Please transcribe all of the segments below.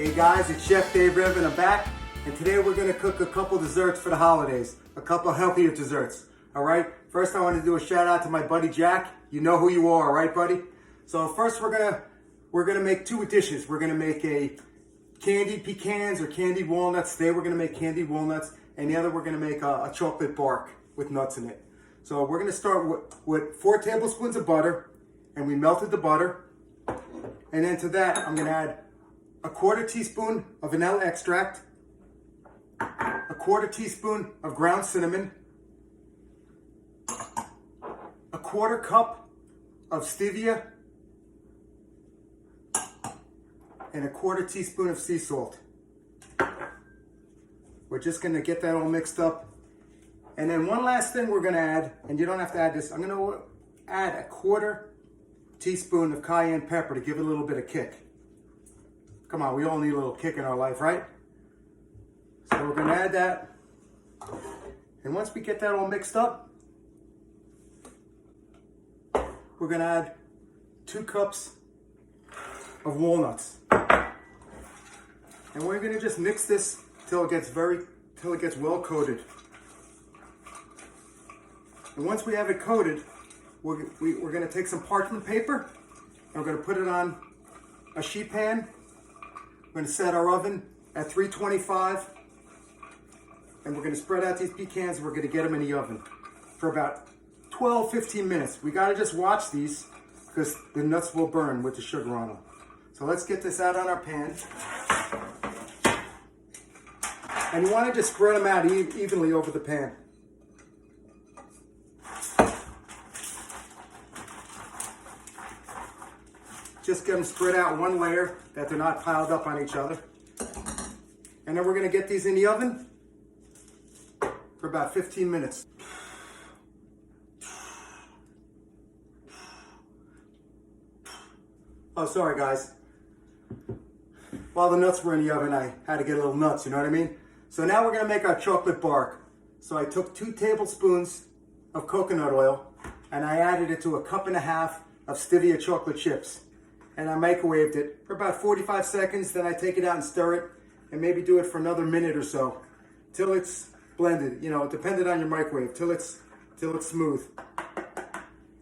Hey guys, it's Chef Dave Riv and I'm back, and today we're going to cook a couple desserts for the holidays, a couple healthier desserts. Alright, first I want to do a shout out to my buddy Jack. You know who you are, right buddy? So first we're gonna make two dishes. We're gonna make a candied pecans or candied walnuts. Today we're gonna make candied walnuts, and the other we're gonna make a chocolate bark with nuts in it. So we're gonna start with 4 tablespoons of butter, and we melted the butter. And then to that I'm gonna add a 1/4 teaspoon of vanilla extract, a 1/4 teaspoon of ground cinnamon, a 1/4 cup of stevia, and a 1/4 teaspoon of sea salt. We're just gonna get that all mixed up. And then one last thing we're gonna add, and you don't have to add this, I'm gonna add a 1/4 teaspoon of cayenne pepper to give it a little bit of kick. Come on, we all need a little kick in our life, right? So we're gonna add that. And once we get that all mixed up, we're gonna add 2 cups of walnuts. And we're gonna just mix this till it gets well coated. And once we have it coated, we're gonna take some parchment paper and we're gonna put it on a sheet pan. We're gonna set our oven at 325, and we're gonna spread out these pecans and we're gonna get them in the oven for about 12-15 minutes. We gotta just watch these because the nuts will burn with the sugar on them. So let's get this out on our pan. And you wanna just spread them out evenly over the pan. Just get them spread out one layer that they're not piled up on each other. And then we're gonna get these in the oven for about 15 minutes. Oh, sorry guys. While the nuts were in the oven, I had to get a little nuts, you know what I mean? So now we're gonna make our chocolate bark. So I took 2 tablespoons of coconut oil and I added it to 1.5 cups of stevia chocolate chips. And I microwaved it for about 45 seconds. Then I take it out and stir it and maybe do it for another minute or so till it's blended, you know, depending on your microwave, till it's smooth.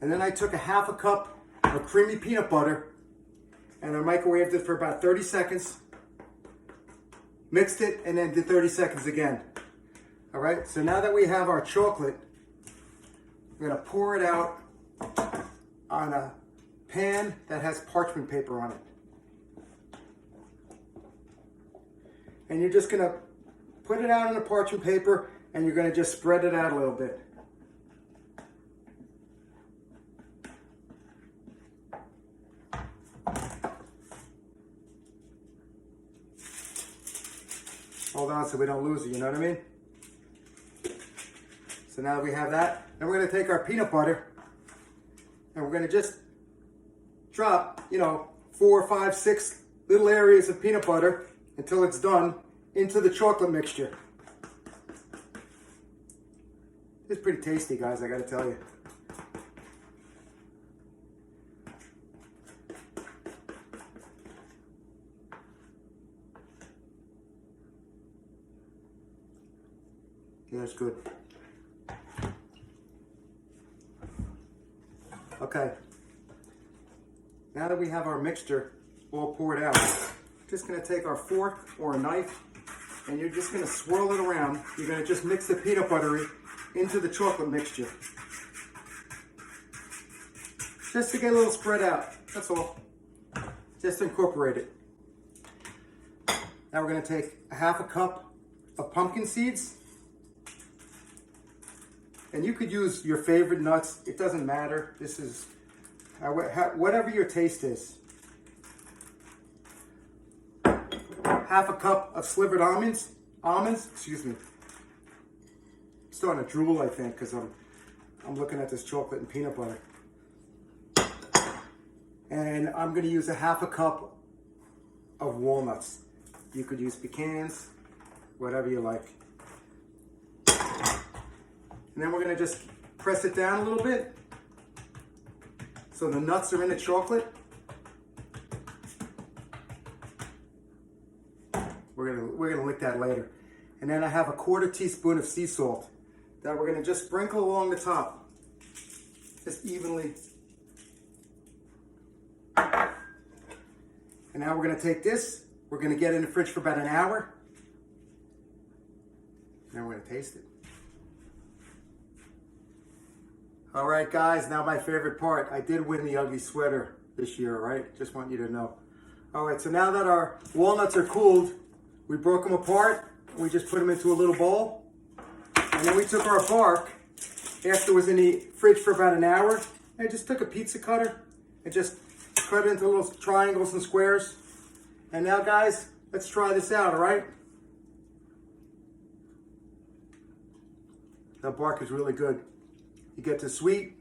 And then I took 1/2 cup of creamy peanut butter and I microwaved it for about 30 seconds, mixed it, and then did 30 seconds again. All right, so now that we have our chocolate, we're gonna pour it out on a pan that has parchment paper on it. And you're just gonna put it out on the parchment paper and you're gonna just spread it out a little bit. Hold on so we don't lose it, you know what I mean? So now that we have that, then we're gonna take our peanut butter and we're gonna just drop, you know, 4, 5, 6 little areas of peanut butter until it's done into the chocolate mixture. It's pretty tasty, guys, I gotta tell you. Yeah, it's good. Okay. Now that we have our mixture all poured out, just gonna take our fork or a knife and you're just gonna swirl it around. You're gonna just mix the peanut butter into the chocolate mixture. Just to get a little spread out, that's all. Just incorporate it. Now we're gonna take 1/2 cup of pumpkin seeds. And you could use your favorite nuts, it doesn't matter. This is whatever your taste is. 1/2 cup of slivered almonds, excuse me. I'm starting to drool, I think, because I'm looking at this chocolate and peanut butter. And I'm gonna use 1/2 cup of walnuts. You could use pecans, whatever you like. And then we're gonna just press it down a little bit so the nuts are in the chocolate. We're gonna lick that later. And then I have a 1/4 teaspoon of sea salt that we're gonna just sprinkle along the top, just evenly. And now we're gonna take this. We're gonna get it in the fridge for about an hour. Then we're gonna taste it. All right, guys, now my favorite part. I did win the ugly sweater this year, right? Just want you to know. All right, so now that our walnuts are cooled, we broke them apart. We just put them into a little bowl. And then we took our bark, after it was in the fridge for about an hour. I just took a pizza cutter and just cut it into little triangles and squares. And now, guys, let's try this out, all right? That bark is really good. You get the sweet,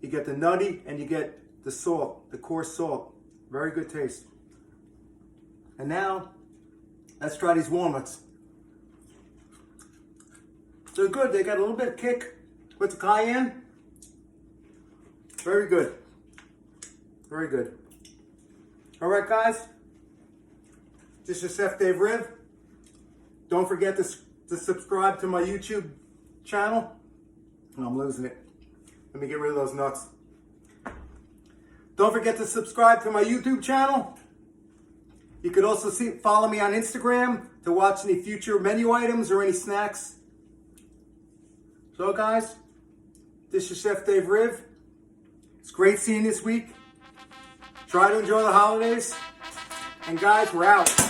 you get the nutty, and you get the salt, the coarse salt. Very good taste. And now, let's try these walnuts. They're good. They got a little bit of kick with the cayenne. Very good. Very good. All right, guys. This is Chef Dave Riv. Don't forget to subscribe to my YouTube channel. Oh, I'm losing it. Let me get rid of those nuts. Don't forget to subscribe to my YouTube channel. You could also follow me on Instagram to watch any future menu items or any snacks. So, guys, this is Chef Dave Riv. It's great seeing you this week. Try to enjoy the holidays. And, guys, we're out.